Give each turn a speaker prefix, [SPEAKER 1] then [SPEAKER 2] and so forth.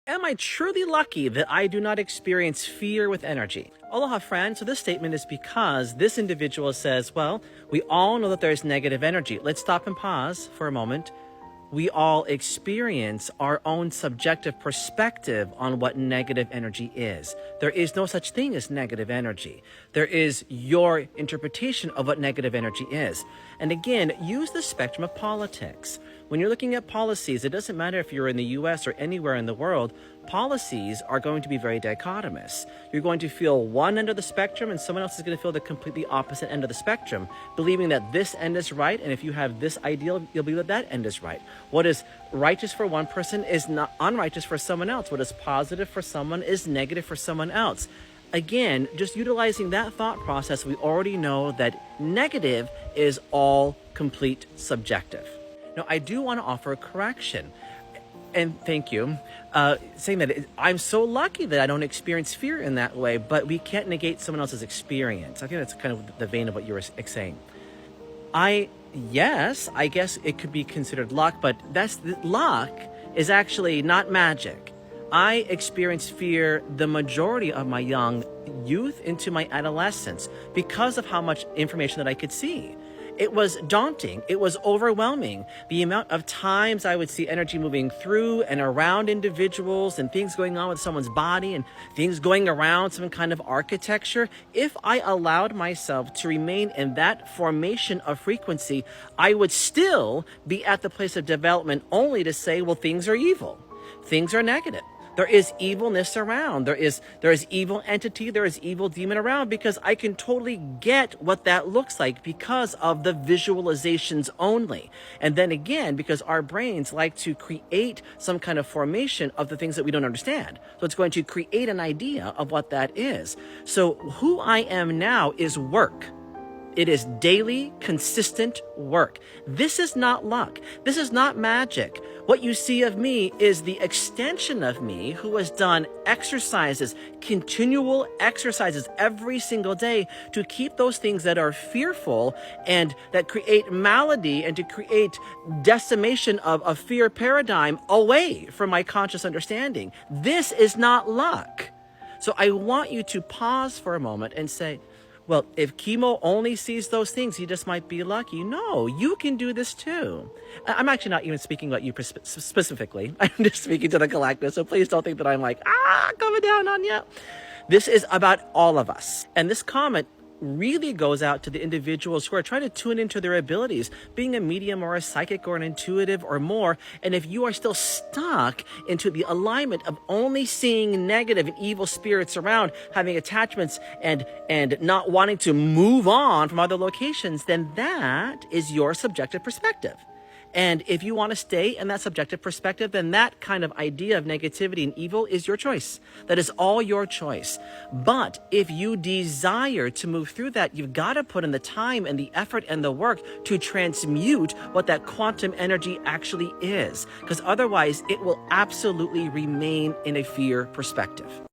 [SPEAKER 1] Am I truly lucky that I do not experience fear with energy? Aloha, friend. So this statement is because this individual says, well, we all know that there's negative energy. Let's stop and pause for a moment. We all experience our own subjective perspective on what negative energy is. There is no such thing as negative energy. There is your interpretation of what negative energy is. And again, use the spectrum of politics. When you're looking at policies, it doesn't matter if you're in the US or anywhere in the world, policies are going to be very dichotomous. You're going to feel one end of the spectrum and someone else is going to feel the completely opposite end of the spectrum, believing that this end is right, and if you have this ideal, you'll believe that that end is right. What is righteous for one person is not unrighteous for someone else. What is positive for someone is negative for someone else. Again, just utilizing that thought process, we already know that negative is all complete subjective. Now, I do want to offer a correction. And thank you. Saying that I'm so lucky that I don't experience fear in that way, but we can't negate someone else's experience. I think that's kind of the vein of what you were saying. Yes, I guess it could be considered luck, but luck is actually not magic. I experienced fear the majority of my young youth into my adolescence because of how much information that I could see. It was daunting. It was overwhelming. The amount of times I would see energy moving through and around individuals and things going on with someone's body and things going around some kind of architecture. If I allowed myself to remain in that formation of frequency, I would still be at the place of development only to say, well, things are evil. Things are negative. There is evilness around. There is evil entity. There is evil demon around, because I can totally get what that looks like because of the visualizations only. And then again, because our brains like to create some kind of formation of the things that we don't understand. So it's going to create an idea of what that is. So who I am now is work. It is daily, consistent work. This is not luck. This is not magic. What you see of me is the extension of me who has done exercises, continual exercises every single day to keep those things that are fearful and that create malady and to create decimation of a fear paradigm away from my conscious understanding. This is not luck. So I want you to pause for a moment and say, well, if chemo only sees those things, he just might be lucky. No, you can do this too. I'm actually not even speaking about you specifically. I'm just speaking to the collective, so please don't think that I'm like, coming down on you. This is about all of us. And this comment really goes out to the individuals who are trying to tune into their abilities, being a medium or a psychic or an intuitive or more. And if you are still stuck into the alignment of only seeing negative and evil spirits around, having attachments and not wanting to move on from other locations, then that is your subjective perspective. And if you want to stay in that subjective perspective, then that kind of idea of negativity and evil is your choice. That is all your choice. But if you desire to move through that, you've got to put in the time and the effort and the work to transmute what that quantum energy actually is. Because otherwise, it will absolutely remain in a fear perspective.